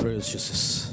Praise Jesus.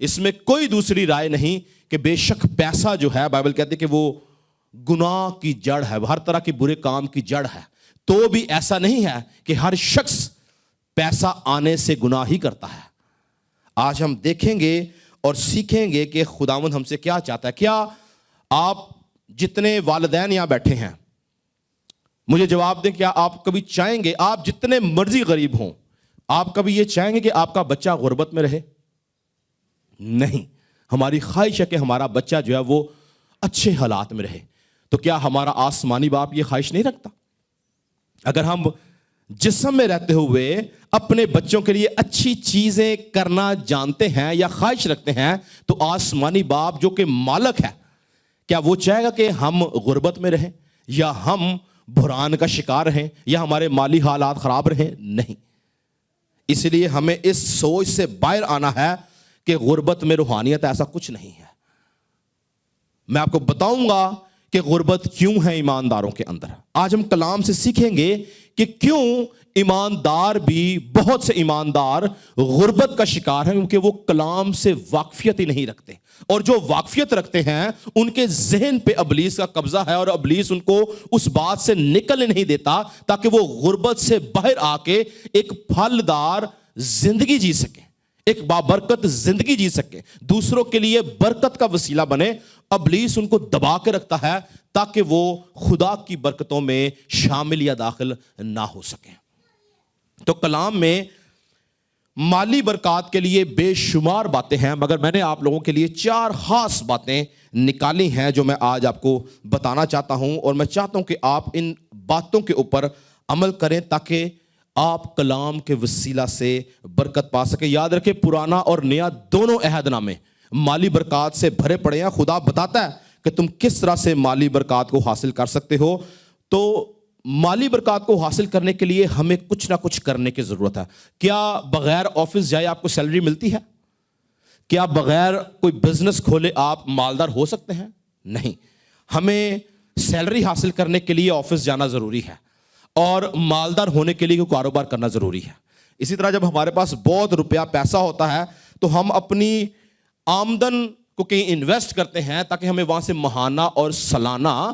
اس میں کوئی دوسری رائے نہیں کہ بے شک پیسہ جو ہے بائبل کہتی ہے کہ وہ گناہ کی جڑ ہے، ہر طرح کے برے کام کی جڑ ہے. تو بھی ایسا نہیں ہے کہ ہر شخص پیسہ آنے سے گناہ ہی کرتا ہے. آج ہم دیکھیں گے اور سیکھیں گے کہ خداوند ہم سے کیا چاہتا ہے. کیا آپ جتنے والدین یہاں بیٹھے ہیں مجھے جواب دیں، کیا آپ کبھی چاہیں گے، آپ جتنے مرضی غریب ہوں، آپ کبھی یہ چاہیں گے کہ آپ کا بچہ غربت میں رہے؟ نہیں. ہماری خواہش ہے کہ ہمارا بچہ جو ہے وہ اچھے حالات میں رہے. تو کیا ہمارا آسمانی باپ یہ خواہش نہیں رکھتا؟ اگر ہم جسم میں رہتے ہوئے اپنے بچوں کے لیے اچھی چیزیں کرنا جانتے ہیں یا خواہش رکھتے ہیں تو آسمانی باپ جو کہ مالک ہے، کیا وہ چاہے گا کہ ہم غربت میں رہیں یا ہم بحران کا شکار رہیں یا ہمارے مالی حالات خراب رہیں؟ نہیں. اس لیے ہمیں اس سوچ سے باہر آنا ہے کہ غربت میں روحانیت ایسا کچھ نہیں ہے. میں آپ کو بتاؤں گا کہ غربت کیوں ہے ایمانداروں کے اندر. آج ہم کلام سے سیکھیں گے کہ کیوں ایماندار بھی، بہت سے ایماندار غربت کا شکار ہیں، کیونکہ وہ کلام سے واقفیت ہی نہیں رکھتے. اور جو واقفیت رکھتے ہیں ان کے ذہن پہ ابلیس کا قبضہ ہے اور ابلیس ان کو اس بات سے نکلنے نہیں دیتا تاکہ وہ غربت سے باہر آ کے ایک پھلدار زندگی جی سکے، ایک بابرکت زندگی جی سکے، دوسروں کے لیے برکت کا وسیلہ بنے. ابلیس ان کو دبا کے رکھتا ہے تاکہ وہ خدا کی برکتوں میں شامل یا داخل نہ ہو سکیں. تو کلام میں مالی برکات کے لیے بے شمار باتیں ہیں، مگر میں نے آپ لوگوں کے لیے 4 خاص باتیں نکالی ہیں جو میں آج آپ کو بتانا چاہتا ہوں، اور میں چاہتا ہوں کہ آپ ان باتوں کے اوپر عمل کریں تاکہ آپ کلام کے وسیلہ سے برکت پا سکیں. یاد رکھیں، پرانا اور نیا دونوں عہد نامے مالی برکات سے بھرے پڑے ہیں. خدا بتاتا ہے کہ تم کس طرح سے مالی برکات کو حاصل کر سکتے ہو. تو مالی برکات کو حاصل کرنے کے لیے ہمیں کچھ نہ کچھ کرنے کی ضرورت ہے. کیا بغیر آفس جائے آپ کو سیلری ملتی ہے؟ کیا بغیر کوئی بزنس کھولے آپ مالدار ہو سکتے ہیں؟ نہیں. ہمیں سیلری حاصل کرنے کے لیے آفس جانا ضروری ہے اور مالدار ہونے کے لیے کوئی کاروبار کرنا ضروری ہے. اسی طرح جب ہمارے پاس بہت روپیہ پیسہ ہوتا ہے تو ہم اپنی آمدن کو کہیں انویسٹ کرتے ہیں تاکہ ہمیں وہاں سے ماہانہ اور سالانہ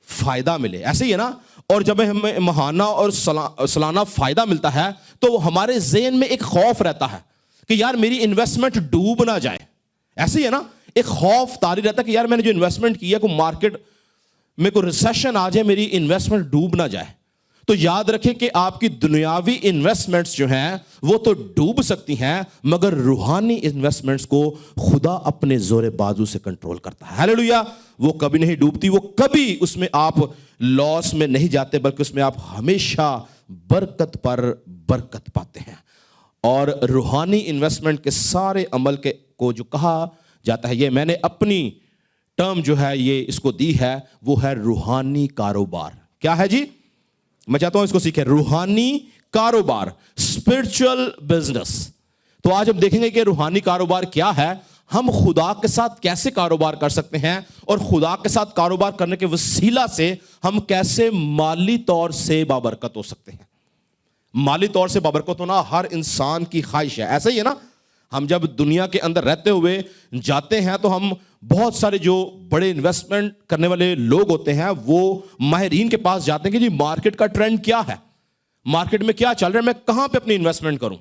فائدہ ملے. ایسے ہی ہے نا. اور جب ہمیں ماہانہ اور سالانہ فائدہ ملتا ہے تو ہمارے ذہن میں ایک خوف رہتا ہے کہ یار میری انویسٹمنٹ ڈوب نہ جائے. ایسے ہی ہے نا. ایک خوف طاری رہتا ہے کہ یار میں نے جو انویسٹمنٹ کیا کوئی مارکیٹ میں کوئی ریسیشن آ جائے، میری انویسٹمنٹ ڈوب نہ جائے. تو یاد رکھیں کہ آپ کی دنیاوی انویسٹمنٹس جو ہیں وہ تو ڈوب سکتی ہیں، مگر روحانی انویسٹمنٹس کو خدا اپنے زور بازو سے کنٹرول کرتا ہے. ہیلیلویا. وہ کبھی نہیں ڈوبتی، وہ کبھی اس میں آپ لاس میں نہیں جاتے، بلکہ اس میں آپ ہمیشہ برکت پر برکت پاتے ہیں. اور روحانی انویسٹمنٹ کے سارے عمل کو جو کہا جاتا ہے، یہ میں نے اپنی ٹرم جو ہے یہ اس کو دی ہے، وہ ہے روحانی کاروبار. کیا ہے جی؟ میں چاہتا ہوں اس کو سیکھیں. روحانی کاروبار، اسپرچل بزنس. تو آج ہم دیکھیں گے کہ روحانی کاروبار کیا ہے، ہم خدا کے ساتھ کیسے کاروبار کر سکتے ہیں، اور خدا کے ساتھ کاروبار کرنے کے وسیلہ سے ہم کیسے مالی طور سے بابرکت ہو سکتے ہیں. مالی طور سے بابرکت ہونا ہر انسان کی خواہش ہے. ایسا ہی ہے نا. ہم جب دنیا کے اندر رہتے ہوئے جاتے ہیں تو ہم بہت سارے جو بڑے انویسٹمنٹ کرنے والے لوگ ہوتے ہیں وہ ماہرین کے پاس جاتے ہیں کہ جی مارکیٹ کا ٹرینڈ کیا ہے، مارکیٹ میں کیا چل رہا ہے، میں کہاں پہ اپنی انویسٹمنٹ کروں.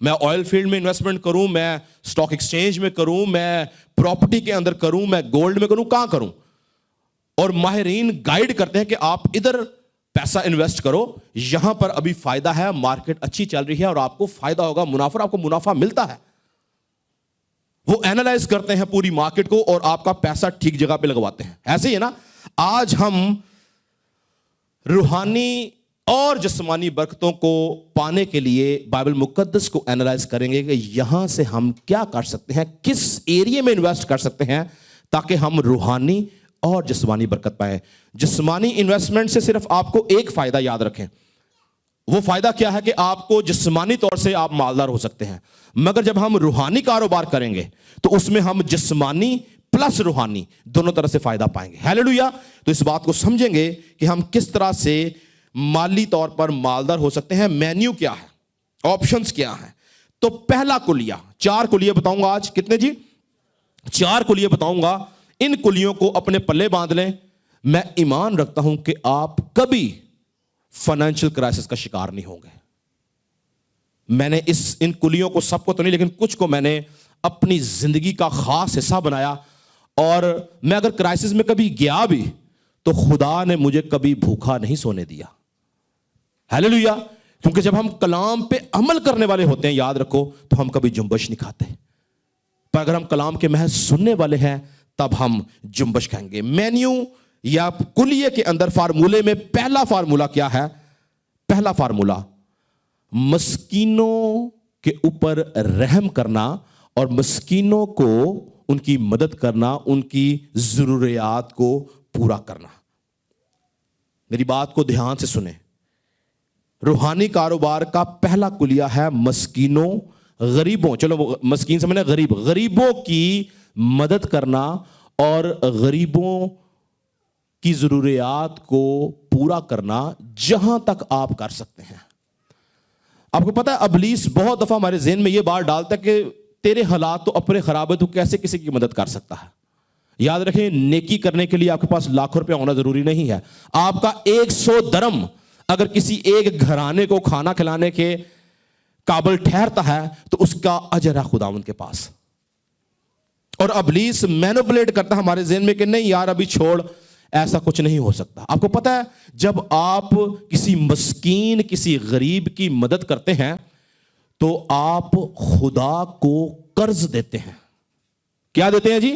میں آئل فیلڈ میں انویسٹمنٹ کروں، میں اسٹاک ایکسچینج میں کروں، میں پراپرٹی کے اندر کروں، میں گولڈ میں کروں، کہاں کروں. اور ماہرین گائیڈ کرتے ہیں کہ آپ ادھر پیسہ انویسٹ کرو، یہاں پر ابھی فائدہ ہے، مارکیٹ اچھی چل رہی ہے اور آپ کو فائدہ ہوگا، منافع، آپ کو منافع ملتا ہے. وہ اینالائز کرتے ہیں پوری مارکیٹ کو اور آپ کا پیسہ ٹھیک جگہ پہ لگواتے ہیں. ایسے ہی ہے نا. آج ہم روحانی اور جسمانی برکتوں کو پانے کے لیے بائبل مقدس کو اینالائز کریں گے کہ یہاں سے ہم کیا کر سکتے ہیں، کس ایریے میں انویسٹ کر سکتے ہیں تاکہ ہم روحانی اور جسمانی برکت پائیں. جسمانی انویسٹمنٹ سے صرف آپ کو ایک فائدہ یاد رکھیں. وہ فائدہ کیا ہے کہ آپ کو جسمانی طور سے آپ مالدار ہو سکتے ہیں، مگر جب ہم روحانی کاروبار کریں گے تو اس میں ہم جسمانی پلس روحانی دونوں طرح سے فائدہ پائیں گے. ہیلیلویا. تو اس بات کو سمجھیں گے کہ ہم کس طرح سے مالی طور پر مالدار ہو سکتے ہیں. مینیو کیا ہے، آپشنز کیا ہیں. تو پہلا کلیہ، 4 کلیے بتاؤں گا آج. کتنے جی؟ 4 کلیے بتاؤں گا. ان کلیوں کو اپنے پلے باندھ لیں. میں ایمان رکھتا ہوں کہ آپ کبھی فائنینشیل کرائسس کا شکار نہیں ہوں گے. میں نے ان کلیوں کو سب کو تو نہیں لیکن کچھ کو میں نے اپنی زندگی کا خاص حصہ بنایا. اور میں اگر کرائسس میں کبھی گیا بھی تو خدا نے مجھے کبھی بھوکا نہیں سونے دیا. ہیلیلویا. کیونکہ جب ہم کلام پہ عمل کرنے والے ہوتے ہیں، یاد رکھو، تو ہم کبھی جنبش نہیں کھاتے. پر اگر ہم کلام کے محض سننے والے ہیں تب ہم جنبش کھائیں گے. مینیو یا کلیے کے اندر فارمولے میں پہلا فارمولا کیا ہے؟ پہلا فارمولا مسکینوں کے اوپر رحم کرنا اور مسکینوں کو ان کی مدد کرنا، ان کی ضروریات کو پورا کرنا. میری بات کو دھیان سے سنیں. روحانی کاروبار کا پہلا کلیہ ہے مسکینوں، غریبوں، چلو مسکین سمجھنا، غریبوں کی مدد کرنا اور غریبوں کی ضروریات کو پورا کرنا جہاں تک آپ کر سکتے ہیں. آپ کو پتا ہے ابلیس بہت دفعہ ہمارے ذہن میں یہ بات ڈالتا ہے کہ تیرے حالات تو اپنے خراب ہے، تو کیسے کسی کی مدد کر سکتا ہے. یاد رکھیں، نیکی کرنے کے لیے آپ کے پاس لاکھوں روپے ہونا ضروری نہیں ہے. آپ کا 100 درم اگر کسی ایک گھرانے کو کھانا کھلانے کے قابل ٹھہرتا ہے تو اس کا اجر ہے خداوند کے پاس. اور ابلیس مینوپولیٹ کرتا ہے ہمارے ذہن میں کہ نہیں یار ابھی چھوڑ، ایسا کچھ نہیں ہو سکتا. آپ کو پتا ہے جب آپ کسی مسکین، کسی غریب کی مدد کرتے ہیں تو آپ خدا کو قرض دیتے ہیں. کیا دیتے ہیں جی؟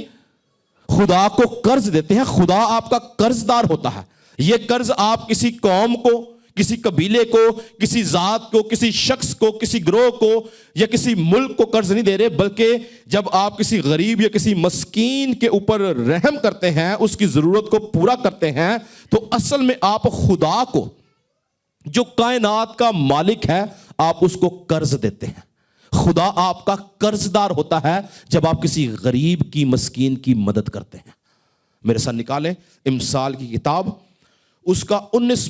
خدا کو قرض دیتے ہیں. خدا آپ کا قرض دار ہوتا ہے. یہ قرض آپ کسی قوم کو، کسی قبیلے کو، کسی ذات کو، کسی شخص کو، کسی گروہ کو یا کسی ملک کو قرض نہیں دے رہے، بلکہ جب آپ کسی غریب یا کسی مسکین کے اوپر رحم کرتے ہیں، اس کی ضرورت کو پورا کرتے ہیں، تو اصل میں آپ خدا کو، جو کائنات کا مالک ہے، آپ اس کو قرض دیتے ہیں. خدا آپ کا قرض دار ہوتا ہے جب آپ کسی غریب کی، مسکین کی مدد کرتے ہیں. میرے ساتھ نکالیں امثال کی کتاب، اس کا 19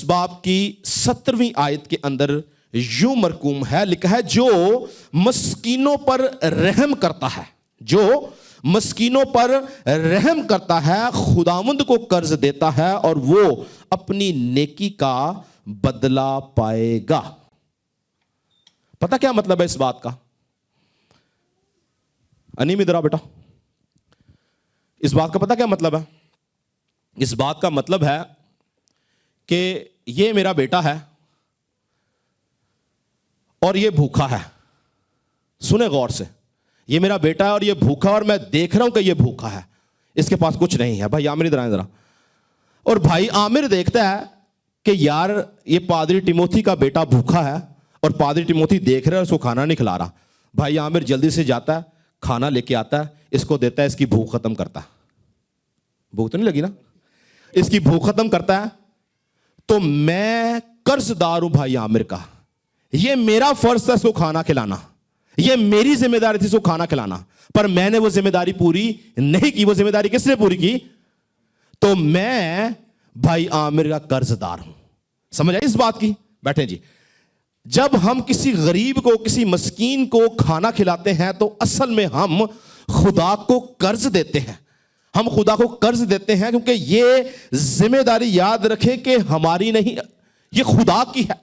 باب کی 17ویں آیت کے اندر یوں مرقوم ہے، لکھا ہے جو مسکینوں پر رحم کرتا ہے، جو مسکینوں پر رحم کرتا ہے خداوند کو قرض دیتا ہے اور وہ اپنی نیکی کا بدلہ پائے گا. پتہ کیا مطلب ہے اس بات کا؟ انیم ادھر آ بیٹا. اس بات کا پتہ کیا مطلب ہے؟ اس بات کا مطلب ہے کہ یہ میرا بیٹا ہے اور یہ بھوکا ہے. سنیں غور سے، یہ میرا بیٹا ہے اور یہ بھوکا، اور میں دیکھ رہا ہوں کہ یہ بھوکا ہے، اس کے پاس کچھ نہیں ہے. بھائی عامر ادھر آئیں ذرا. اور بھائی عامر دیکھتا ہے کہ یار یہ پادری ٹیموتھی کا بیٹا بھوکا ہے اور پادری ٹیموتھی دیکھ رہا ہے، اس کو کھانا نہیں کھلا رہا. بھائی عامر جلدی سے جاتا ہے، کھانا لے کے آتا ہے، اس کو دیتا ہے، اس کی بھوک ختم کرتا ہے. بھوک تو نہیں لگی نا؟ اس کی بھوک ختم کرتا ہے. تو میں قرض دار ہوں بھائی عامر کا، یہ میرا فرض تھا اس کو کھانا کھلانا، یہ میری ذمہ داری تھی اس کو کھانا کھلانا، پر میں نے وہ ذمہ داری پوری نہیں کی. وہ ذمہ داری کس نے پوری کی؟ تو میں بھائی عامر کا قرض دار ہوں. سمجھ آئی اس بات کی؟ بیٹھیں جی. جب ہم کسی غریب کو، کسی مسکین کو کھانا کھلاتے ہیں تو اصل میں ہم خدا کو قرض دیتے ہیں. ہم خدا کو قرض دیتے ہیں کیونکہ یہ ذمہ داری، یاد رکھیں کہ ہماری نہیں، یہ خدا کی ہے.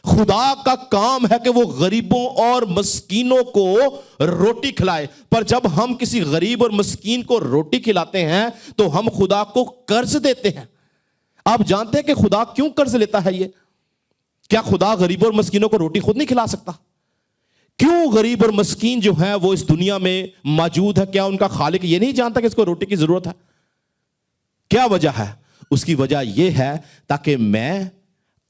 خدا کا کام ہے کہ وہ غریبوں اور مسکینوں کو روٹی کھلائے. پر جب ہم کسی غریب اور مسکین کو روٹی کھلاتے ہیں تو ہم خدا کو قرض دیتے ہیں. آپ جانتے ہیں کہ خدا کیوں قرض لیتا ہے؟ یہ کیا خدا غریبوں اور مسکینوں کو روٹی خود نہیں کھلا سکتا؟ کیوں غریب اور مسکین جو ہیں وہ اس دنیا میں موجود ہے؟ کیا ان کا خالق یہ نہیں جانتا کہ اس کو روٹی کی ضرورت ہے؟ کیا وجہ ہے؟ اس کی وجہ یہ ہے تاکہ میں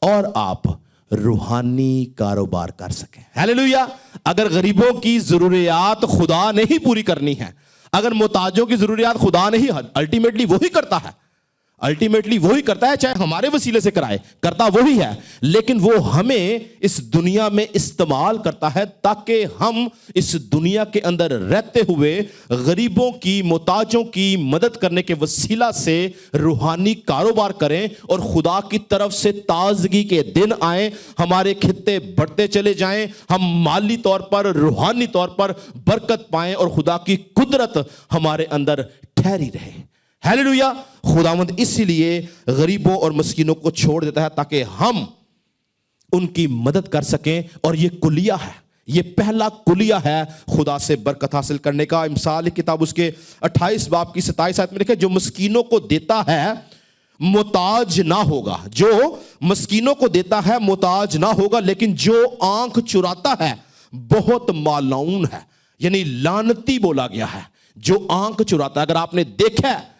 اور آپ روحانی کاروبار کر سکیں. ہیلیلویا. اگر غریبوں کی ضروریات خدا نے ہی پوری کرنی ہے، اگر محتاجوں کی ضروریات خدا نے ہی، الٹیمیٹلی وہی کرتا ہے. الٹیمیٹلی وہی کرتا ہے, چاہے ہمارے وسیلے سے کرائے, کرتا وہی ہے, لیکن وہ ہمیں اس دنیا میں استعمال کرتا ہے تاکہ ہم اس دنیا کے اندر رہتے ہوئے غریبوں کی, محتاجوں کی مدد کرنے کے وسیلہ سے روحانی کاروبار کریں اور خدا کی طرف سے تازگی کے دن آئیں, ہمارے خطے بڑھتے چلے جائیں, ہم مالی طور پر, روحانی طور پر برکت پائیں اور خدا کی قدرت ہمارے اندر ٹھہری رہے. ہیلیلویا. خداوند اسی لیے غریبوں اور مسکینوں کو چھوڑ دیتا ہے تاکہ ہم ان کی مدد کر سکیں, اور یہ کلیہ ہے, یہ پہلا کلیہ ہے خدا سے برکت حاصل کرنے کا. امثال کتاب اس کے 28 باب کی 27 آیت میں لکھا ہے, جو مسکینوں کو دیتا ہے محتاج نہ ہوگا, جو مسکینوں کو دیتا ہے محتاج نہ ہوگا, لیکن جو آنکھ چراتا ہے بہت مالعون ہے. یعنی لعنتی بولا گیا ہے جو آنکھ چراتا ہے. اگر آپ نے دیکھا ہے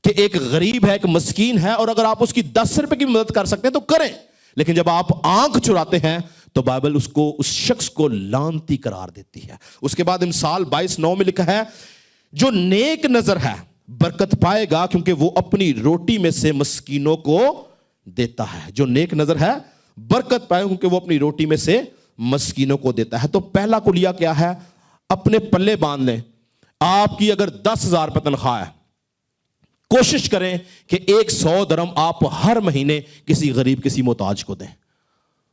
کہ ایک غریب ہے, ایک مسکین ہے, اور اگر آپ اس کی 10 روپے کی مدد کر سکتے ہیں تو کریں, لیکن جب آپ آنکھ چراتے ہیں تو بائبل اس شخص کو لعنتی قرار دیتی ہے. اس کے بعد امثال 22:9 میں لکھا ہے, جو نیک نظر ہے برکت پائے گا کیونکہ وہ اپنی روٹی میں سے مسکینوں کو دیتا ہے. جو نیک نظر ہے برکت پائے کیونکہ وہ اپنی روٹی میں سے مسکینوں کو دیتا ہے. تو پہلا کلیہ کیا ہے؟ اپنے پلے باندھ لیں. آپ کی اگر 10,000 روپے تنخواہ ہے, کوشش کریں کہ 100 درہم آپ ہر مہینے کسی غریب, کسی محتاج کو دیں.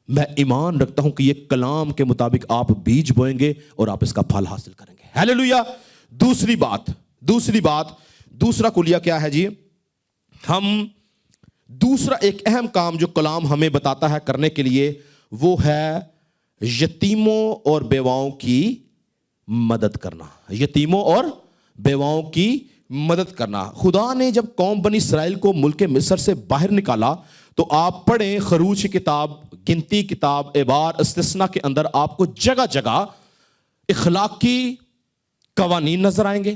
میں ایمان رکھتا ہوں کہ یہ کلام کے مطابق آپ بیج بوئیں گے اور آپ اس کا پھل حاصل کریں گے. ہیلیلویا. دوسری بات دوسرا کلیہ کیا ہے جی؟ ہم دوسرا ایک اہم کام جو کلام ہمیں بتاتا ہے کرنے کے لیے, وہ ہے یتیموں اور بیواؤں کی مدد کرنا. یتیموں اور بیواؤں کی مدد کرنا. خدا نے جب قوم بنی اسرائیل کو ملک مصر سے باہر نکالا تو آپ پڑھیں خروج کی کتاب, گنتی کتاب, اعبار, استثنا کے اندر آپ کو جگہ جگہ اخلاقی قوانین نظر آئیں گے.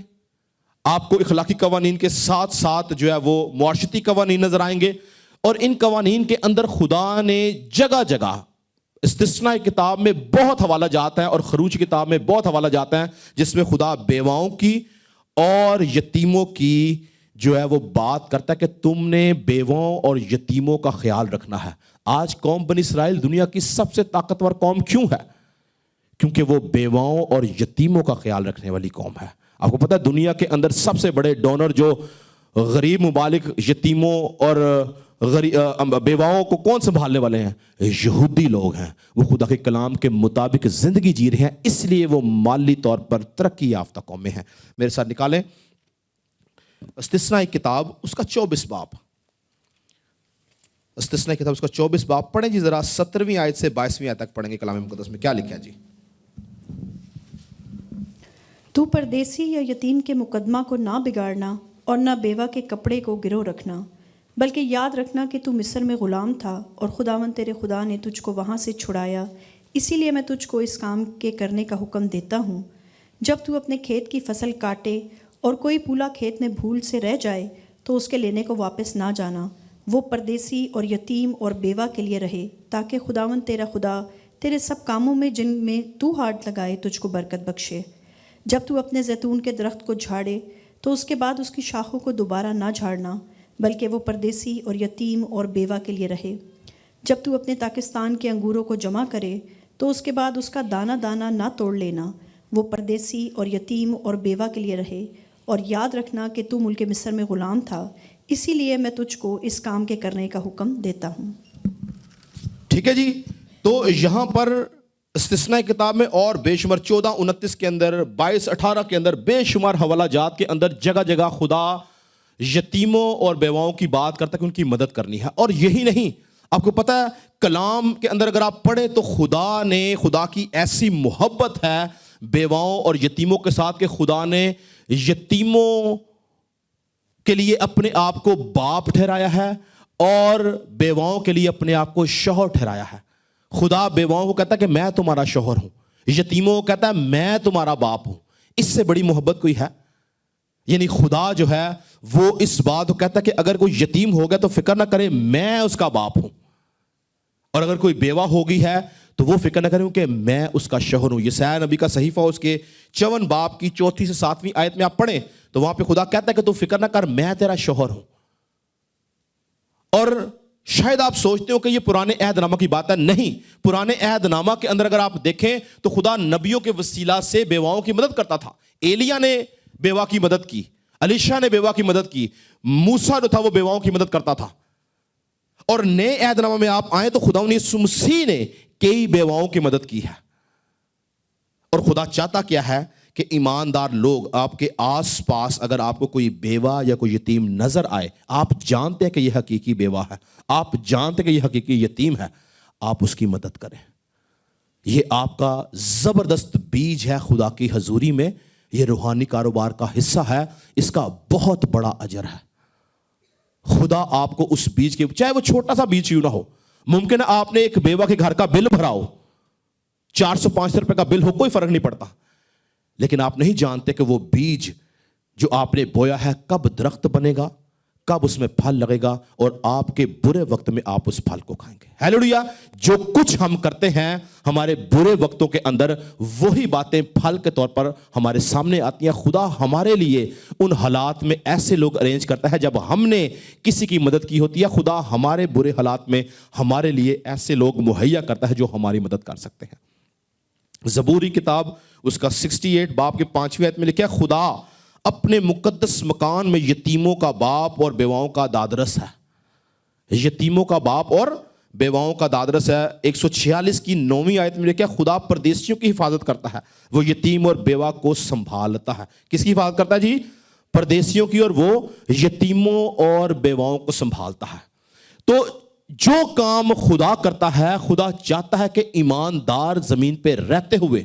آپ کو اخلاقی قوانین کے ساتھ ساتھ جو ہے وہ معاشرتی قوانین نظر آئیں گے, اور ان قوانین کے اندر خدا نے جگہ جگہ استثنا کتاب میں بہت حوالہ جاتا ہے اور خروج کتاب میں بہت حوالہ جاتا ہے جس میں خدا بیواؤں کی اور یتیموں کی جو ہے وہ بات کرتا ہے کہ تم نے بیواؤں اور یتیموں کا خیال رکھنا ہے. آج قوم بنی اسرائیل دنیا کی سب سے طاقتور قوم کیوں ہے؟ کیونکہ وہ بیواؤں اور یتیموں کا خیال رکھنے والی قوم ہے. آپ کو پتہ ہے دنیا کے اندر سب سے بڑے ڈونر جو غریب ممالک یتیموں اور بیواؤں کو کون سنبھالنے والے ہیں؟ یہودی لوگ ہیں. وہ خدا کے کلام کے مطابق زندگی جی رہے ہیں, اس لیے وہ مالی طور پر ترقی یافتہ قومیں ہیں. میرے ساتھ نکالیں استثنا کتاب اس کا 24 باب. استثنا کتاب اس کا 24 باب پڑھیں جی ذرا. 17ویں آیت سے 22ویں آیت تک پڑھیں گے. کلام مقدس میں کیا لکھا ہے جی؟ تو پردیسی یا یتیم کے مقدمہ کو نہ بگاڑنا اور نہ بیوہ کے کپڑے کو گرو رکھنا, بلکہ یاد رکھنا کہ تو مصر میں غلام تھا اور خداوند تیرے خدا نے تجھ کو وہاں سے چھڑایا. اسی لیے میں تجھ کو اس کام کے کرنے کا حکم دیتا ہوں. جب تو اپنے کھیت کی فصل کاٹے اور کوئی پولا کھیت میں بھول سے رہ جائے تو اس کے لینے کو واپس نہ جانا. وہ پردیسی اور یتیم اور بیوہ کے لیے رہے, تاکہ خداوند تیرا خدا تیرے سب کاموں میں جن میں تو ہاتھ لگائے تجھ کو برکت بخشے. جب تو اپنے زیتون کے درخت کو جھاڑے تو اس کے بعد اس کی شاخوں کو دوبارہ نہ جھاڑنا, بلکہ وہ پردیسی اور یتیم اور بیوہ کے لیے رہے. جب تو اپنے پاکستان کے انگوروں کو جمع کرے تو اس کے بعد اس کا دانہ دانہ نہ توڑ لینا. وہ پردیسی اور یتیم اور بیوہ کے لیے رہے. اور یاد رکھنا کہ تو ملک مصر میں غلام تھا, اسی لیے میں تجھ کو اس کام کے کرنے کا حکم دیتا ہوں. ٹھیک ہے جی. تو یہاں پر استثنا کتاب میں اور بے شمار 14:29 کے اندر, 22:18 کے اندر بے شمار حوالہ جات کے اندر جگہ جگہ خدا یتیموں اور بیواؤں کی بات کرتا ہے کہ ان کی مدد کرنی ہے. اور یہی نہیں, آپ کو پتہ ہے کلام کے اندر اگر آپ پڑھیں تو خدا کی ایسی محبت ہے بیواؤں اور یتیموں کے ساتھ کہ خدا نے یتیموں کے لیے اپنے آپ کو باپ ٹھہرایا ہے اور بیواؤں کے لیے اپنے آپ کو شوہر ٹھہرایا ہے. خدا بیواؤں کو کہتا ہے کہ میں تمہارا شوہر ہوں, یتیموں کو کہتا ہے میں تمہارا باپ ہوں. اس سے بڑی محبت کوئی ہے؟ یعنی خدا جو ہے وہ اس بات کو کہتا ہے کہ اگر کوئی یتیم ہو گیا تو فکر نہ کرے, میں اس کا باپ ہوں, اور اگر کوئی بیوہ ہو گئی ہے تو وہ فکر نہ کریں کہ میں اس کا شوہر ہوں. یسعیاہ نبی کا صحیفہ اس کے 54 باب کی 4 سے 7 آیت میں آپ پڑھیں تو وہاں پہ خدا کہتا ہے کہ تو فکر نہ کر, میں تیرا شوہر ہوں. اور شاید آپ سوچتے ہو کہ یہ پرانے عہد نامہ کی بات ہے. نہیں, پرانے عہد نامہ کے اندر اگر آپ دیکھیں تو خدا نبیوں کے وسیلہ سے بیواؤں کی مدد کرتا تھا. ایلیاں نے بیوہ کی مدد کی, الیشا نے بیوہ کی مدد کی, موسیٰ جو تھا وہ بیواؤں کی مدد کرتا تھا. اور نئے عہد نامہ میں آپ آئیں تو خدا یسوع مسیح نے کئی بیواؤں کی مدد کی ہے. اور خدا چاہتا کیا ہے کہ ایماندار لوگ آپ کے آس پاس, اگر آپ کو کوئی بیوہ یا کوئی یتیم نظر آئے, آپ جانتے ہیں کہ یہ حقیقی بیوہ ہے, آپ جانتے ہیں کہ یہ حقیقی یتیم ہے, آپ اس کی مدد کریں. یہ آپ کا زبردست بیج ہے خدا کی حضوری میں, یہ روحانی کاروبار کا حصہ ہے, اس کا بہت بڑا اجر ہے. خدا آپ کو اس بیج کے, چاہے وہ چھوٹا سا بیج کیوں نہ ہو, ممکن ہے آپ نے ایک بیوہ کے گھر کا بل بھرا ہو, 400-500 روپے کا بل ہو, کوئی فرق نہیں پڑتا, لیکن آپ نہیں جانتے کہ وہ بیج جو آپ نے بویا ہے کب درخت بنے گا, کب اس میں پھل لگے گا, اور آپ کے برے وقت میں آپ اس پھل کو کھائیں گے. ہیلیلویا. جو کچھ ہم کرتے ہیں ہمارے برے وقتوں کے اندر, وہی باتیں پھل کے طور پر ہمارے سامنے آتی ہیں. خدا ہمارے لیے ان حالات میں ایسے لوگ ارینج کرتا ہے جب ہم نے کسی کی مدد کی ہوتی ہے. خدا ہمارے برے حالات میں ہمارے لیے ایسے لوگ مہیا کرتا ہے جو ہماری مدد کر سکتے ہیں. زبوری کتاب اس کا 68 باب کے 5ویں آیت میں لکھا ہے, خدا اپنے مقدس مکان میں یتیموں کا باپ اور بیواؤں کا دادرس ہے. یتیموں کا باپ اور بیواؤں کا دادرس ہے. 146 کی 9ویں آیت میں لکھا ہے, خدا پردیسیوں کی حفاظت کرتا ہے, وہ یتیم اور بیوہ کو سنبھالتا ہے. کس کی حفاظت کرتا ہے جی؟ پردیسیوں کی, اور وہ یتیموں اور بیواؤں کو سنبھالتا ہے. تو جو کام خدا کرتا ہے, خدا چاہتا ہے کہ ایماندار زمین پہ رہتے ہوئے,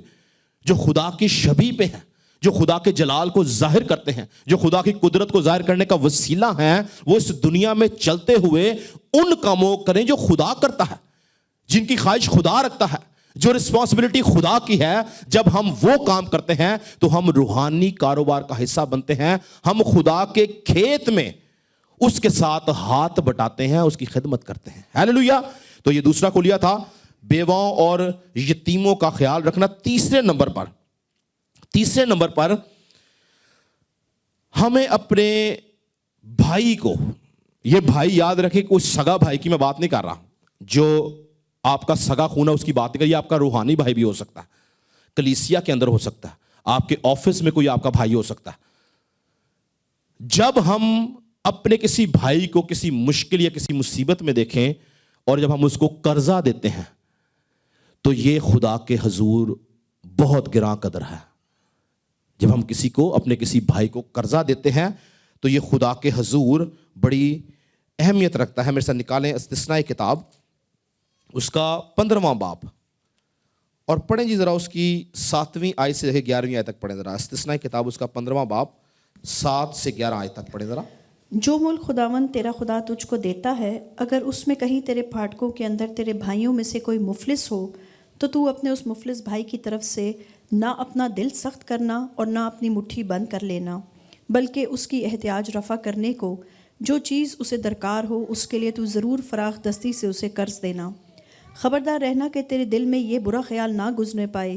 جو خدا کی شبیہ پہ ہیں, جو خدا کے جلال کو ظاہر کرتے ہیں, جو خدا کی قدرت کو ظاہر کرنے کا وسیلہ ہیں, وہ اس دنیا میں چلتے ہوئے ان کاموں کریں جو خدا کرتا ہے, جن کی خواہش خدا رکھتا ہے, جو رسپانسبلٹی خدا کی ہے. جب ہم وہ کام کرتے ہیں تو ہم روحانی کاروبار کا حصہ بنتے ہیں, ہم خدا کے کھیت میں اس کے ساتھ ہاتھ بٹاتے ہیں, اس کی خدمت کرتے ہیں. ہیلیلویا. تو یہ دوسرا کلیہ تھا, بیواؤں اور یتیموں کا خیال رکھنا. تیسرے نمبر پر ہمیں اپنے بھائی کو, یہ بھائی یاد رکھیں, کوئی سگا بھائی کی میں بات نہیں کر رہا, جو آپ کا سگا خون ہے اس کی بات نہیں کر, یہ آپ کا روحانی بھائی بھی ہو سکتا ہے, کلیسیا کے اندر ہو سکتا ہے, آپ کے آفس میں کوئی آپ کا بھائی ہو سکتا ہے. جب ہم اپنے کسی بھائی کو کسی مشکل یا کسی مصیبت میں دیکھیں اور جب ہم اس کو قرضہ دیتے ہیں تو یہ خدا کے حضور بہت گراں قدر ہے. جب ہم کسی کو, اپنے کسی بھائی کو قرضہ دیتے ہیں تو یہ خدا کے حضور بڑی اہمیت رکھتا ہے. میرے ساتھ نکالیں استثناء کتاب اس کا 15واں باب اور پڑھیں جی ذرا اس کی 7ویں آیت سے 11ویں آیت تک پڑھیں ذرا. استثناء کتاب اس کا 15واں باب 7 سے 11 آیت تک پڑھیں ذرا. جو ملک خداوند تیرا خدا تجھ کو دیتا ہے, اگر اس میں کہیں تیرے پھاٹکوں کے اندر تیرے بھائیوں میں سے کوئی مفلس ہو تو تو اپنے اس مفلس بھائی کی طرف سے نہ اپنا دل سخت کرنا اور نہ اپنی مٹھی بند کر لینا, بلکہ اس کی احتیاج رفع کرنے کو جو چیز اسے درکار ہو اس کے لیے تو ضرور فراخ دستی سے اسے قرض دینا. خبردار رہنا کہ تیرے دل میں یہ برا خیال نہ گزرنے پائے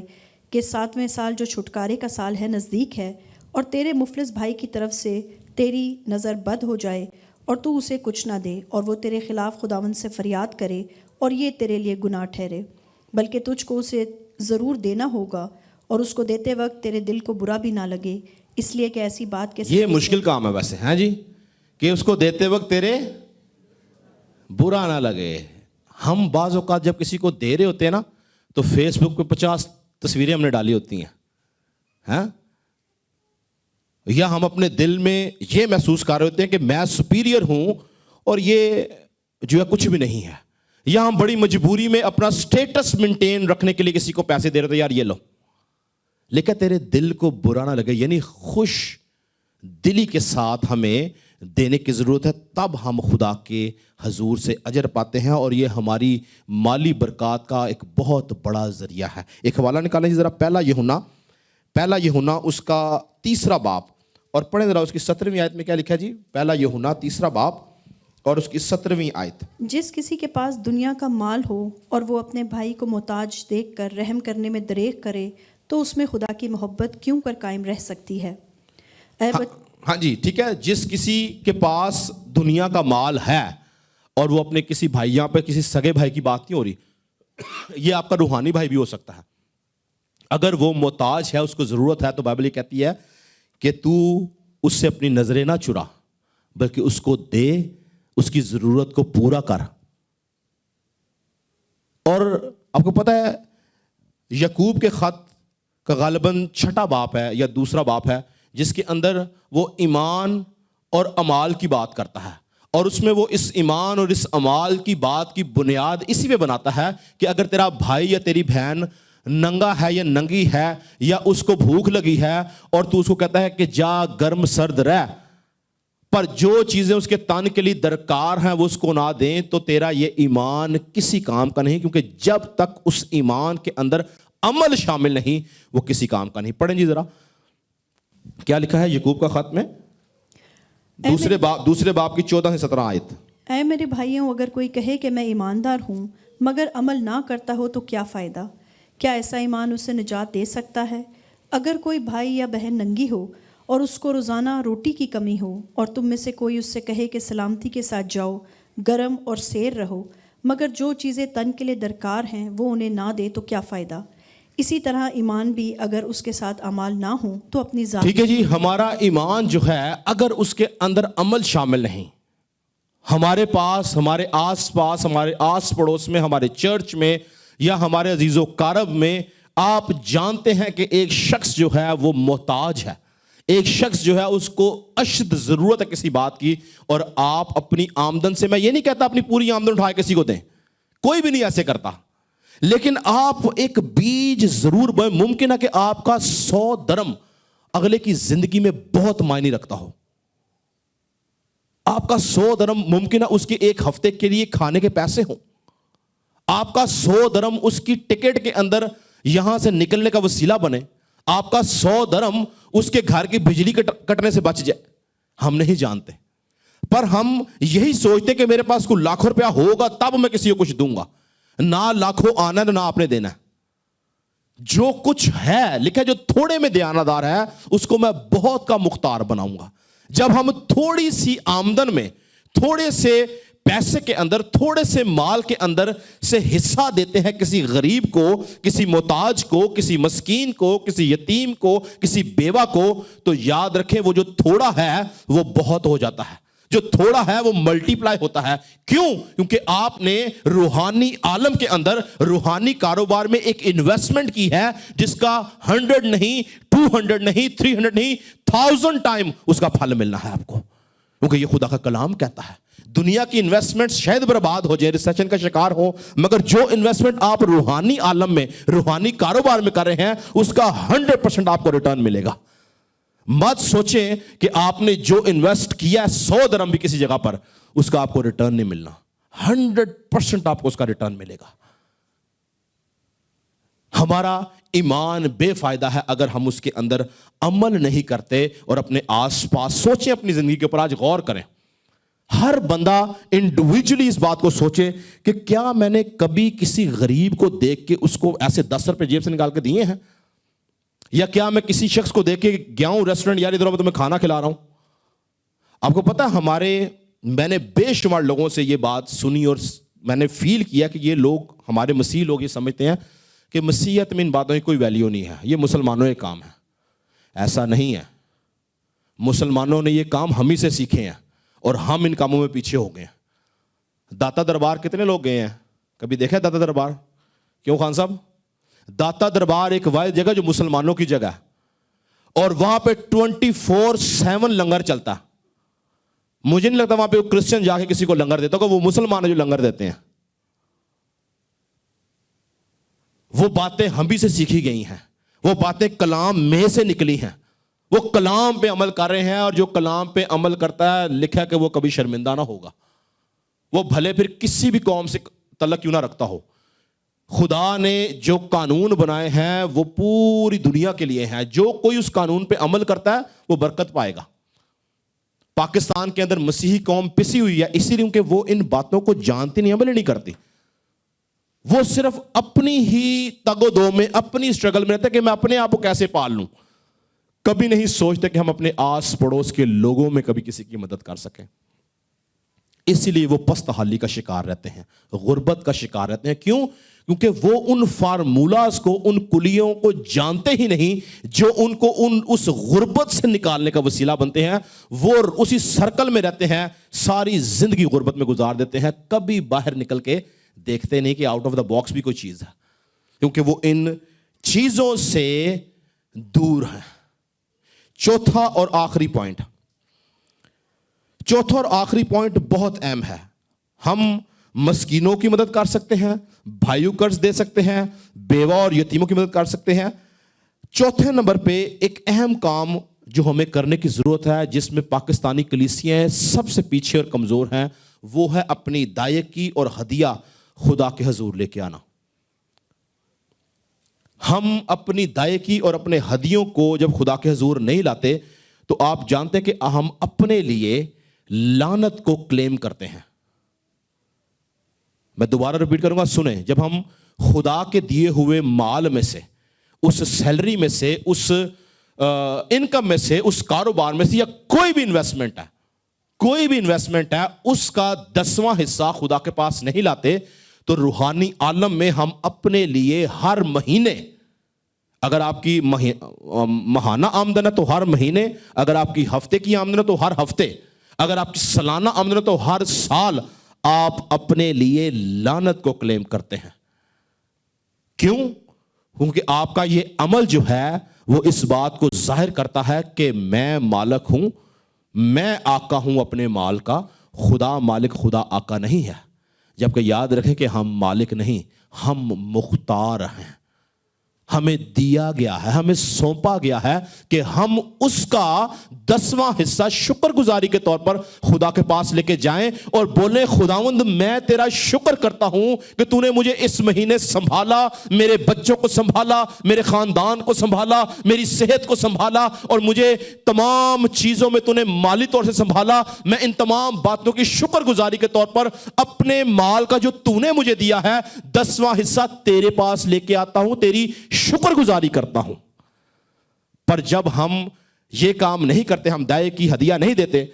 کہ 7ویں سال جو چھٹکارے کا سال ہے نزدیک ہے, اور تیرے مفلس بھائی کی طرف سے تیری نظر بد ہو جائے اور تو اسے کچھ نہ دے, اور وہ تیرے خلاف خداوند سے فریاد کرے اور یہ تیرے لیے گناہ ٹھہرے, بلکہ تجھ کو اسے ضرور دینا ہوگا اور اس کو دیتے وقت تیرے دل کو برا بھی نہ لگے, اس لیے کہ ایسی بات کے یہ مشکل کام ہے ویسے, ہیں جی, کہ اس کو دیتے وقت تیرے برا نہ لگے. ہم بعض اوقات جب کسی کو دے رہے ہوتے ہیں نا تو فیس بک پہ 50 تصویریں ہم نے ڈالی ہوتی ہیں, یا ہم اپنے دل میں یہ محسوس کر رہے ہوتے ہیں کہ میں سپیریئر ہوں اور یہ جو ہے کچھ بھی نہیں ہے, یا ہم بڑی مجبوری میں اپنا سٹیٹس مینٹین رکھنے کے لیے کسی کو پیسے دے رہے تھے, یار یہ لو, لیکن تیرے دل کو برا نہ لگے. یعنی خوش دلی کے ساتھ ہمیں دینے کی ضرورت ہے, تب ہم خدا کے حضور سے اجر پاتے ہیں, اور یہ ہماری مالی برکات کا ایک بہت بڑا ذریعہ ہے. ایک حوالہ نکالیں جی ذرا, پہلا یوحنا اس کا 3 باب اور پڑھیں ذرا اس کی 17ویں آیت میں کیا لکھا ہے جی. پہلا یوحنا 3 باب اور اس کی 17ویں آیت. جس کسی کے پاس دنیا کا مال ہو اور وہ اپنے بھائی کو محتاج دیکھ کر رحم کرنے میں دریغ کرے تو اس میں خدا کی محبت کیوں کر قائم رہ سکتی ہے. ہاں جی ٹھیک ہے, جس کسی کے پاس دنیا کا مال ہے اور وہ اپنے کسی بھائی، یہاں پہ کسی سگے بھائی کی بات نہیں ہو رہی، یہ آپ کا روحانی بھائی بھی ہو سکتا ہے، اگر وہ محتاج ہے، اس کو ضرورت ہے، تو بائبل یہ کہتی ہے کہ تو اس سے اپنی نظریں نہ چرا بلکہ اس کو دے، اس کی ضرورت کو پورا کر۔ اور آپ کو پتہ ہے یعقوب کے خط کا غالباً 6 باب ہے یا دوسرا باب ہے، جس کے اندر وہ ایمان اور اعمال کی بات کرتا ہے، اور اس میں وہ اس ایمان اور اس اعمال کی بات کی بنیاد اسی پہ بناتا ہے کہ اگر تیرا بھائی یا تیری بہن ننگا ہے یا ننگی ہے یا اس کو بھوک لگی ہے اور تو اس کو کہتا ہے کہ جا گرم سرد رہ، پر جو چیزیں اس کے تن کے لیے درکار ہیں وہ اس کو نہ دیں، تو تیرا یہ ایمان کسی کام کا نہیں، کیونکہ جب تک اس ایمان کے اندر عمل شامل نہیں وہ کسی کام کا نہیں۔ پڑھیں جی ذرا کیا لکھا ہے یعقوب کا خط میں، دوسرے باب کی 14 سے 17 آیت۔ اے میرے بھائیوں، اگر کوئی کہے کہ میں ایماندار ہوں مگر عمل نہ کرتا ہو تو کیا فائدہ؟ کیا ایسا ایمان اسے نجات دے سکتا ہے؟ اگر کوئی بھائی یا بہن ننگی ہو اور اس کو روزانہ روٹی کی کمی ہو، اور تم میں سے کوئی اس سے کہے کہ سلامتی کے ساتھ جاؤ، گرم اور سیر رہو، مگر جو چیزیں تن کے لیے درکار ہیں وہ انہیں نہ دے تو کیا فائدہ؟ اسی طرح ایمان بھی اگر اس کے ساتھ اعمال نہ ہوں تو اپنی ذات۔ ٹھیک ہے جی، ہمارا ایمان جو ہے اگر اس کے اندر عمل شامل نہیں، ہمارے پاس، ہمارے آس پاس، ہمارے آس پڑوس میں، ہمارے چرچ میں یا ہمارے عزیز و قارب میں آپ جانتے ہیں کہ ایک شخص جو ہے وہ محتاج ہے، ایک شخص جو ہے اس کو اشد ضرورت ہے کسی بات کی، اور آپ اپنی آمدن سے، میں یہ نہیں کہتا اپنی پوری آمدن اٹھا کسی کو دیں، کوئی بھی نہیں ایسے کرتا، لیکن آپ ایک بیج ضرور بوئیں۔ ممکن ہے کہ آپ کا 100 درم اگلے کی زندگی میں بہت معنی رکھتا ہو، آپ کا 100 درم ممکن ہے اس کے ایک ہفتے کے لیے کھانے کے پیسے ہوں، آپ کا 100 درم اس کی ٹکٹ کے اندر یہاں سے نکلنے کا وسیلہ بنے، آپ کا 100 درم اس کے گھر کی بجلی کٹنے سے بچ جائے، ہم نہیں جانتے، پر ہم یہی سوچتے کہ میرے پاس کوئی لاکھوں روپیہ ہوگا تب میں کسی کو کچھ دوں گا، نہ لاکھوں آنا نہ آپ نے دینا ہے، جو کچھ ہے لکھا جو تھوڑے میں دیانتدار ہے اس کو میں بہت کا مختار بناؤں گا۔ جب ہم تھوڑی سی آمدن میں، تھوڑے سے پیسے کے اندر، تھوڑے سے مال کے اندر سے حصہ دیتے ہیں کسی غریب کو، کسی محتاج کو، کسی مسکین کو، کسی یتیم کو، کسی بیوہ کو، تو یاد رکھیں وہ جو تھوڑا ہے وہ بہت ہو جاتا ہے، جو تھوڑا ہے وہ ملٹی پلائی ہوتا ہے۔ کیوں؟ کیونکہ آپ نے روحانی عالم کے اندر، روحانی کاروبار میں ایک انویسٹمنٹ کی ہے جس کا 100 نہیں، 200 نہیں، 300 نہیں، 1000 ٹائم اس کا پھل ملنا ہے آپ کو، کیونکہ یہ خدا کا کلام کہتا ہے۔ دنیا کی انویسٹمنٹ شاید برباد ہو جائے، ریسیشن کا شکار ہو، مگر جو انویسٹمنٹ آپ روحانی عالم میں، روحانی کاروبار میں کر رہے ہیں اس کا 100% آپ کو ریٹرن ملے گا۔ مت سوچیں کہ آپ نے جو انویسٹ کیا ہے 100 درم بھی کسی جگہ پر اس کا آپ کو ریٹرن نہیں ملنا، 100% آپ کو اس کا ریٹرن ملے گا۔ ہمارا ایمان بے فائدہ ہے اگر ہم اس کے اندر عمل نہیں کرتے، اور اپنے آس پاس سوچیں، اپنی زندگی کے اوپر آج غور کریں، ہر بندہ انڈیویجولی اس بات کو سوچے کہ کیا میں نے کبھی کسی غریب کو دیکھ کے اس کو ایسے 10 روپے جیب سے نکال کے دیے ہیں، یا کیا میں کسی شخص کو دیکھ کے گیا ہوں ریسٹورنٹ، یار ادھر میں تمہیں کھانا کھلا رہا ہوں۔ آپ کو پتا میں نے بے شمار لوگوں سے یہ بات سنی اور میں نے فیل کیا کہ یہ لوگ، ہمارے مسیح لوگ، یہ سمجھتے ہیں کہ مسیحیت میں ان باتوں کی کوئی ویلیو نہیں ہے، یہ مسلمانوں کے کام ہے۔ ایسا نہیں ہے، مسلمانوں نے یہ کام ہم ہی سے سیکھے ہیں اور ہم ان کاموں میں پیچھے ہو گئے ہیں۔ داتا دربار کتنے لوگ گئے ہیں؟ کبھی دیکھا ہے داتا دربار؟ کیوں خان صاحب؟ داتا دربار ایک واحد جگہ جو مسلمانوں کی جگہ ہے، اور وہاں پہ 24/7 لنگر چلتا ہے۔ مجھے نہیں لگتا وہاں پہ کرسچن جا کے کسی کو لنگر دیتا ہوگا، وہ مسلمان ہیں جو لنگر دیتے ہیں۔ وہ باتیں ہم بھی سے سیکھی گئی ہیں، وہ باتیں کلام میں سے نکلی ہیں، وہ کلام پہ عمل کر رہے ہیں، اور جو کلام پہ عمل کرتا ہے لکھا کہ وہ کبھی شرمندہ نہ ہوگا، وہ بھلے پھر کسی بھی قوم سے تعلق کیوں نہ رکھتا ہو۔ خدا نے جو قانون بنائے ہیں وہ پوری دنیا کے لیے ہیں، جو کوئی اس قانون پہ عمل کرتا ہے وہ برکت پائے گا۔ پاکستان کے اندر مسیحی قوم پسی ہوئی ہے اسی لیے کہ وہ ان باتوں کو جانتی نہیں، عمل نہیں کرتی، وہ صرف اپنی ہی تگ و دو میں، اپنی اسٹرگل میں رہتے کہ میں اپنے آپ کو کیسے پال لوں، کبھی نہیں سوچتے کہ ہم اپنے آس پڑوس کے لوگوں میں کبھی کسی کی مدد کر سکیں۔ اسی لیے وہ پست حالی کا شکار رہتے ہیں, غربت کا شکار رہتے ہیں. کیوں؟ کیونکہ وہ ان فارمولاز کو, ان کلیوں کو جانتے ہی نہیں جو ان کو اس غربت سے نکالنے کا وسیلہ بنتے ہیں. وہ اسی سرکل میں رہتے ہیں, ساری زندگی غربت میں گزار دیتے ہیں, کبھی باہر نکل کے دیکھتے نہیں کہ آؤٹ آف دا باکس بھی کوئی چیز ہے, کیونکہ وہ ان چیزوں سے دور ہیں. چوتھا اور آخری پوائنٹ بہت اہم ہے. ہم مسکینوں کی مدد کر سکتے ہیں, بھائیوں قرض دے سکتے ہیں, بیوہ اور یتیموں کی مدد کر سکتے ہیں. چوتھے نمبر پہ ایک اہم کام جو ہمیں کرنے کی ضرورت ہے, جس میں پاکستانی کلیسیاں سب سے پیچھے اور کمزور ہیں, وہ ہے اپنی دائیکی اور ہدیہ خدا کے حضور لے کے آنا. ہم اپنی دائیکی اور اپنے ہدیوں کو جب خدا کے حضور نہیں لاتے تو آپ جانتے ہیں کہ ہم اپنے لیے لعنت کو کلیم کرتے ہیں. میں دوبارہ ریپیٹ کروں گا, سنیں. جب ہم خدا کے دیے ہوئے مال میں سے, اس سیلری میں سے, اس انکم میں سے, اس کاروبار میں سے, یا کوئی بھی انویسٹمنٹ ہے, اس کا 10واں حصہ خدا کے پاس نہیں لاتے تو روحانی عالم میں ہم اپنے لیے ہر مہینے, اگر آپ کی ماہانہ آمدن ہے تو ہر مہینے, اگر آپ کی ہفتے کی آمدن ہے تو ہر ہفتے, اگر آپ کی سالانہ آمدن ہے تو ہر سال آپ اپنے لیے لعنت کو کلیم کرتے ہیں. کیوں؟ کیونکہ آپ کا یہ عمل جو ہے وہ اس بات کو ظاہر کرتا ہے کہ میں مالک ہوں, میں آقا ہوں اپنے مال کا. خدا مالک, خدا آقا نہیں ہے. جبکہ یاد رکھیں کہ ہم مالک نہیں, ہم مختار ہیں. ہمیں دیا گیا ہے, ہمیں سونپا گیا ہے کہ ہم اس کا 10واں حصہ شکر گزاری کے طور پر خدا کے پاس لے کے جائیں اور بولیں, خداوند میں تیرا شکر کرتا ہوں کہ تو نے مجھے اس مہینے سنبھالا, میرے بچوں کو سنبھالا, میرے خاندان کو سنبھالا, میری صحت کو سنبھالا, اور مجھے تمام چیزوں میں تو نے مالی طور سے سنبھالا. میں ان تمام باتوں کی شکر گزاری کے طور پر اپنے مال کا جو تو نے مجھے دیا ہے 10واں حصہ تیرے پاس لے کے آتا ہوں, تیری شکر گزاری کرتا ہوں. پر جب ہم یہ کام نہیں کرتے, ہم دائے کی ہدیہ نہیں دیتے,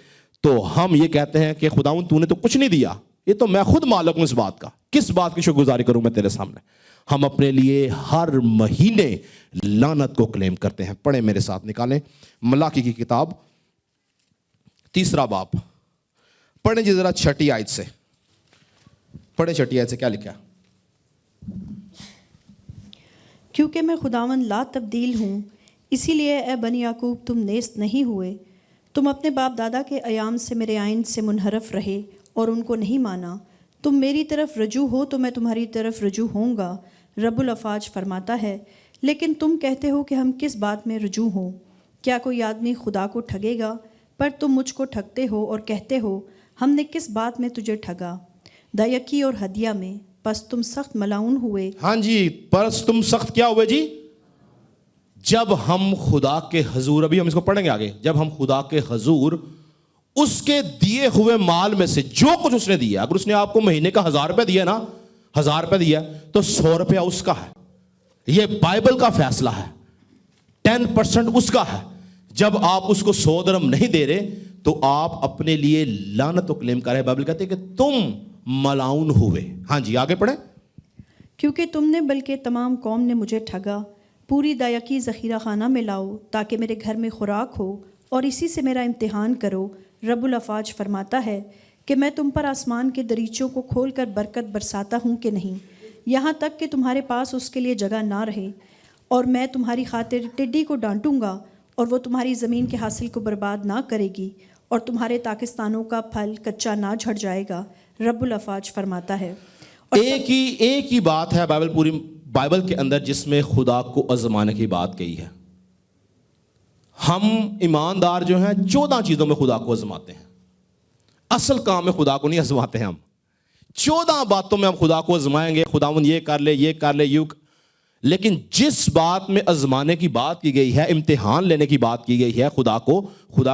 تو ہم یہ کہتے ہیں کہ خداوند تو نے تو کچھ نہیں دیا, یہ تو میں خود مالک ہوں اس بات کا, کس بات کی شکر گزاری کروں میں تیرے سامنے. ہم اپنے لیے ہر مہینے لعنت کو کلیم کرتے ہیں. پڑھیں میرے ساتھ, نکالیں ملاکی کی کتاب 3 باب, پڑھیں جی ذرا 6 آیت سے. پڑھیں 6 آیت سے کیا لکھا ہے. کیونکہ میں خداوند لا تبدیل ہوں, اسی لیے اے بنی یعقوب تم نیست نہیں ہوئے. تم اپنے باپ دادا کے ایام سے میرے آئین سے منحرف رہے اور ان کو نہیں مانا. تم میری طرف رجوع ہو تو میں تمہاری طرف رجوع ہوں گا, رب الافواج فرماتا ہے. لیکن تم کہتے ہو کہ ہم کس بات میں رجوع ہوں. کیا کوئی آدمی خدا کو ٹھگے گا؟ پر تم مجھ کو ٹھگتے ہو اور کہتے ہو ہم نے کس بات میں تجھے ٹھگا؟ دائیکی اور ہدیہ میں. پس تم سخت ملعون ہوئے. ہاں جی, پس تم سخت کیا ہوئے جی؟ جب ہم خدا کے حضور, ابھی ہم اس کو پڑھیں گے آگے, جب ہم خدا کے حضور اس کے دیے ہوئے مال میں سے جو کچھ اس نے دیا, اگر اس نے آپ کو مہینے کا 1000 روپے دیا نا, 1000 روپے دیا تو 100 روپیہ اس کا ہے. یہ بائبل کا فیصلہ ہے. 10% اس کا ہے. جب آپ اس کو 100 درہم نہیں دے رہے تو آپ اپنے لیے لعنت و کلیم کر رہے. بائبل کہتے ہیں کہ تم ملعون ہوئے. ہاں جی آگے پڑھیں. کیونکہ تم نے بلکہ تمام قوم نے مجھے ٹھگا. پوری دائیکی ذخیرہ خانہ میں لاؤ تاکہ میرے گھر میں خوراک ہو, اور اسی سے میرا امتحان کرو. رب الافواج فرماتا ہے کہ میں تم پر آسمان کے دریچوں کو کھول کر برکت برساتا ہوں کہ نہیں, یہاں تک کہ تمہارے پاس اس کے لیے جگہ نہ رہے. اور میں تمہاری خاطر ٹڈی کو ڈانٹوں گا اور وہ تمہاری زمین کے حاصل کو برباد نہ کرے گی, اور تمہارے پاکستانوں کا پھل کچا نہ جھڑ جائے گا. رب الافواج فرماتا ہے. ایک ہی بات ہے پوری بائبل کے اندر جس میں خدا کو آزمانے کی بات کہی ہے. ہم ایماندار جو ہیں 14 چیزوں میں خدا کو آزماتے ہیں. اصل کام میں خدا کو نہیں آزماتے ہیں. ہم 14 باتوں میں ہم خدا کو آزمائیں گے, خداوند یہ کر لے, یہ کر لے, لیکن جس بات میں آزمانے کی بات کی گئی ہے, امتحان لینے کی بات کی گئی ہے, خدا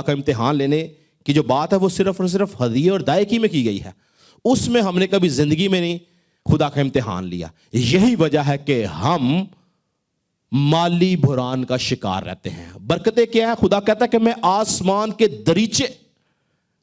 کا امتحان لینے کی جو بات ہے وہ صرف اور صرف ہدیے اور دائیکی میں کی گئی ہے. اس میں ہم نے کبھی زندگی میں نہیں خدا کا امتحان لیا. یہی وجہ ہے کہ ہم مالی بحران کا شکار رہتے ہیں. برکتیں کیا ہے؟ خدا کہتا ہے کہ میں آسمان کے دریچے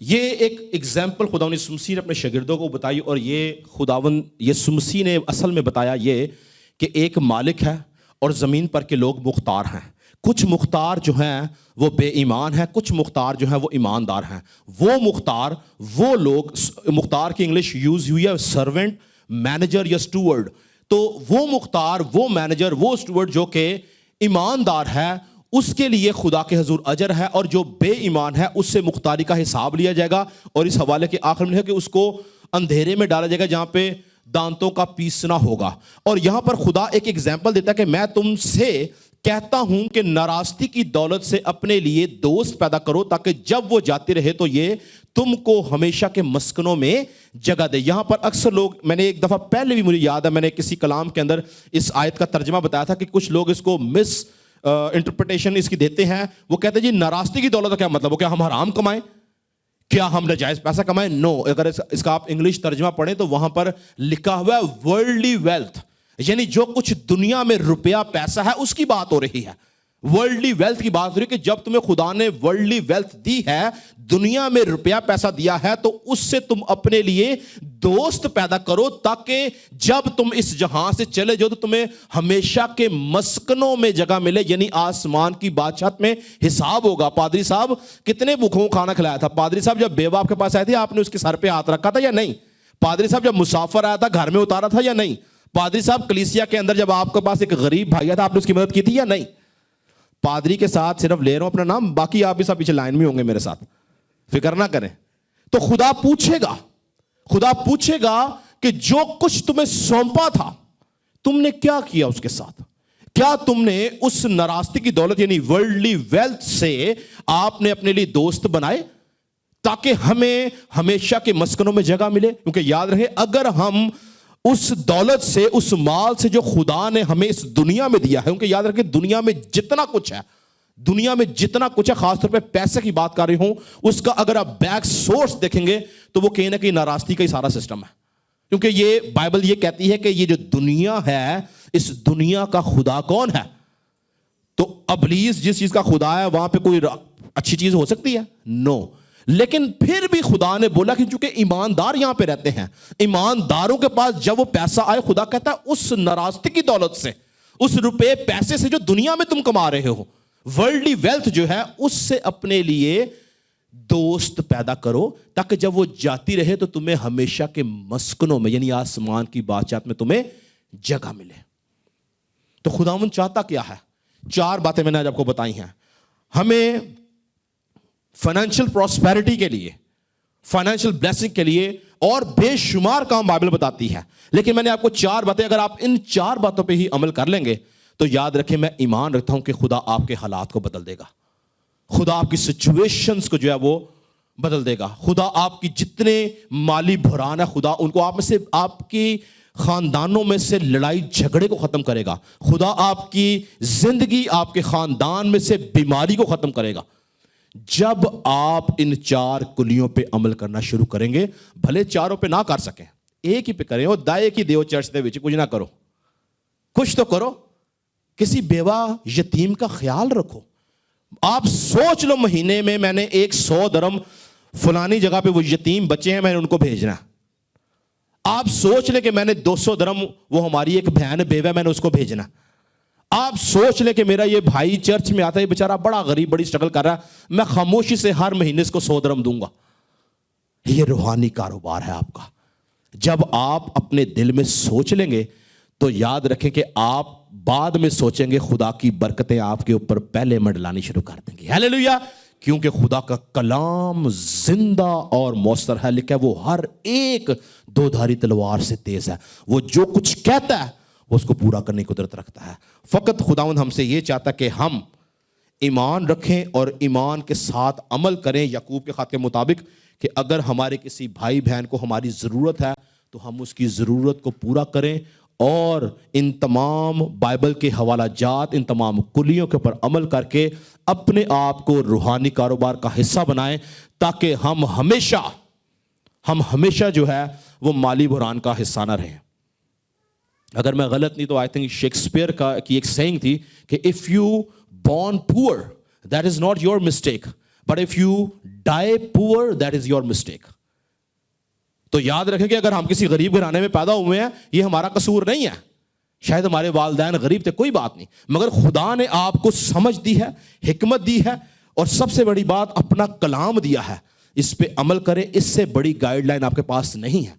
یہ ایک ایگزامپل خداوند یسوع مسیح نے اپنے شاگردوں کو بتائی, اور یہ خداوند یسوع مسیح نے اصل میں بتایا یہ کہ ایک مالک ہے اور زمین پر کے لوگ مختار ہیں. کچھ مختار جو ہیں وہ بے ایمان ہیں, کچھ مختار جو ہیں وہ ایماندار ہیں. وہ مختار, وہ لوگ, مختار کی انگلش یوز ہوئی ہے سرونٹ, مینیجر یا اسٹوورڈ. تو وہ مختار, وہ مینیجر, وہ اسٹوورڈ جو کہ ایماندار ہے, اس کے لیے خدا کے حضور اجر ہے, اور جو بے ایمان ہے اس سے مختاری کا حساب لیا جائے گا. اور اس حوالے کے آخر میں ہے کہ اس کو اندھیرے میں ڈالا جائے گا جہاں پہ دانتوں کا پیسنا ہوگا. اور یہاں پر خدا ایک ایگزامپل دیتا ہے کہ میں تم سے کہتا ہوں کہ ناراستی کی دولت سے اپنے لیے دوست پیدا کرو تاکہ جب وہ جاتی رہے تو یہ تم کو ہمیشہ کے مسکنوں میں جگہ دے. یہاں پر اکثر لوگ, میں نے ایک دفعہ پہلے بھی مجھے یاد ہے میں نے کسی کلام کے اندر اس آیت کا ترجمہ بتایا تھا کہ کچھ لوگ اس کو مس انٹرپریٹیشن اس کی دیتے ہیں. وہ کہتے ہیں جی ناراستی کی دولت کا کیا مطلب ہو, کیا ہم حرام کمائیں, کیا ہم ناجائز پیسہ کمائیں؟ نو. اگر اس کا آپ انگلش ترجمہ پڑھیں تو وہاں پر لکھا ہوا ہے ورلڈلی ویلتھ, یعنی جو کچھ دنیا میں روپیہ پیسہ ہے اس کی بات ہو رہی ہے. ورلڈلی ویلتھ کی بات ہو رہی ہے کہ جب تمہیں خدا نے ورلڈلی ویلتھ دی ہے, دنیا میں روپیہ پیسہ دیا ہے, تو اس سے تم اپنے لیے دوست پیدا کرو تاکہ جب تم اس جہاں سے چلے جاؤ تو تمہیں ہمیشہ کے مسکنوں میں جگہ ملے, یعنی آسمان کی بادشاہت میں حساب ہوگا. پادری صاحب کتنے بھوکوں کو کھانا کھلایا تھا؟ پادری صاحب جب بیوہ آپ کے پاس آئی تھی آپ نے اس کے سر پہ ہاتھ رکھا تھا یا نہیں؟ پادری صاحب جب مسافر آیا تھا گھر میں اتارا تھا یا نہیں؟ پادری صاحب کلیسیا کے اندر جب آپ کے پاس ایک غریب بھائی تھا آپ نے اس کی مدد کی تھی یا نہیں؟ پادری کے ساتھ صرف لے رہا ہوں اپنا نام, باقی آپ بھی سب پیچھے لائن میں ہوں گے میرے ساتھ, فکر نہ کریں. تو خدا پوچھے گا کہ جو کچھ تمہیں سونپا تھا تم نے کیا کیا اس کے ساتھ؟ کیا تم نے اس ناراستی کی دولت یعنی ورلڈلی ویلتھ سے آپ نے اپنے لیے دوست بنائے تاکہ ہمیں ہمیشہ کے مسکنوں میں جگہ ملے؟ کیونکہ یاد رہے اگر ہم اس دولت سے, اس مال سے جو خدا نے ہمیں اس دنیا میں دیا ہے, کیونکہ یاد رکھیں دنیا میں جتنا کچھ ہے, خاص طور پہ پیسے کی بات کر رہی ہوں, اس کا اگر آپ بیک سورس دیکھیں گے تو وہ کہیں نہ کہیں ناراستی کا ہی سارا سسٹم ہے. کیونکہ یہ بائبل یہ کہتی ہے کہ یہ جو دنیا ہے اس دنیا کا خدا کون ہے؟ تو ابلیس جس چیز کا خدا ہے وہاں پہ کوئی اچھی چیز ہو سکتی ہے؟ نو. لیکن پھر بھی خدا نے بولا کہ چونکہ ایماندار یہاں پہ رہتے ہیں, ایمانداروں کے پاس جب وہ پیسہ آئے, خدا کہتا ہے اس ناراستی کی دولت سے, اس روپے پیسے سے جو دنیا میں تم کما رہے ہو, ورلڈلی ویلتھ جو ہے, اس سے اپنے لیے دوست پیدا کرو تاکہ جب وہ جاتی رہے تو تمہیں ہمیشہ کے مسکنوں میں یعنی آسمان کی بادشاہت میں تمہیں جگہ ملے. تو خداوند چاہتا کیا ہے؟ 4 باتیں میں نے آج آپ کو بتائی ہیں. ہمیں فائنینشیل پراسپیرٹی کے لیے, فائنینشیل بلیسنگ کے لیے اور بے شمار کام بائبل بتاتی ہے. لیکن میں نے آپ کو 4 باتیں, اگر آپ ان 4 باتوں پہ ہی عمل کر لیں گے تو یاد رکھیں میں ایمان رکھتا ہوں کہ خدا آپ کے حالات کو بدل دے گا, خدا آپ کی سچویشنز کو جو ہے وہ بدل دے گا. خدا آپ کی جتنے مالی بحران ہے خدا ان کو آپ میں سے, آپ کی خاندانوں میں سے لڑائی جھگڑے کو ختم کرے گا. خدا آپ کی زندگی, آپ کے خاندان میں سے بیماری کو ختم کرے گا. جب آپ ان 4 کلیوں پہ عمل کرنا شروع کریں گے, بھلے 4 پہ نہ کر سکیں, ایک ہی پہ کریں. اور دائے کی دیو چرچ دے وچ کچھ نہ کرو, کچھ تو کرو. کسی بیوہ یتیم کا خیال رکھو. آپ سوچ لو مہینے میں نے 100 درم فلانی جگہ پہ وہ یتیم بچے ہیں میں نے ان کو بھیجنا. آپ سوچ لیں کہ میں نے 200 درم, وہ ہماری ایک بہن بیوہ میں نے اس کو بھیجنا. آپ سوچ لیں کہ میرا یہ بھائی چرچ میں آتا ہے, یہ بیچارہ بڑا غریب, بڑی سٹرگل کر رہا ہے, میں خاموشی سے ہر مہینے اس کو 100 درم دوں گا. یہ روحانی کاروبار ہے آپ کا. جب آپ اپنے دل میں سوچ لیں گے تو یاد رکھیں کہ آپ بعد میں سوچیں گے خدا کی برکتیں آپ کے اوپر پہلے منڈلانی شروع کر دیں گے. ہیلیلویا. کیونکہ خدا کا کلام زندہ اور مؤثر ہے, لکھا ہے وہ ہر ایک 2 دھاری تلوار سے تیز ہے. وہ جو کچھ کہتا ہے وہ اس کو پورا کرنے کی قدرت رکھتا ہے. فقط خداوند ہم سے یہ چاہتا کہ ہم ایمان رکھیں اور ایمان کے ساتھ عمل کریں یعقوب کے خط کے مطابق, کہ اگر ہمارے کسی بھائی بہن کو ہماری ضرورت ہے تو ہم اس کی ضرورت کو پورا کریں, اور ان تمام بائبل کے حوالہ جات, ان تمام کلیوں کے اوپر عمل کر کے اپنے آپ کو روحانی کاروبار کا حصہ بنائیں تاکہ ہم ہمیشہ جو ہے وہ مالی بحران کا حصہ نہ رہیں. اگر میں غلط نہیں تو آئی تھنک شیکسپیئر کی ایک سینگ تھی کہ اف یو بورن پور that is not your mistake But if you die poor, that is your mistake. تو یاد رکھیں کہ اگر ہم کسی غریب گھرانے میں پیدا ہوئے ہیں یہ ہمارا قصور نہیں ہے. شاید ہمارے والدین غریب تھے, کوئی بات نہیں, مگر خدا نے آپ کو سمجھ دی ہے, حکمت دی ہے, اور سب سے بڑی بات اپنا کلام دیا ہے. اس پہ عمل کریں, اس سے بڑی گائیڈ لائن آپ کے پاس نہیں ہے.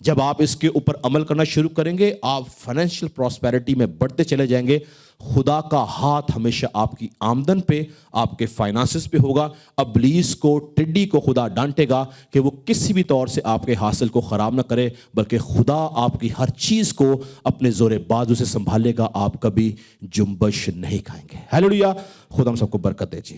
جب آپ اس کے اوپر عمل کرنا شروع کریں گے آپ فائنینشیل پراسپیرٹی میں بڑھتے چلے جائیں گے. خدا کا ہاتھ ہمیشہ آپ کی آمدن پہ, آپ کے فائنانسز پہ ہوگا. ابلیس کو, ٹڈی کو خدا ڈانٹے گا کہ وہ کسی بھی طور سے آپ کے حاصل کو خراب نہ کرے, بلکہ خدا آپ کی ہر چیز کو اپنے زور بازو سے سنبھالے گا. آپ کبھی جنبش نہیں کھائیں گے. ہیلیلویا. خدا ہم سب کو برکت دے جی.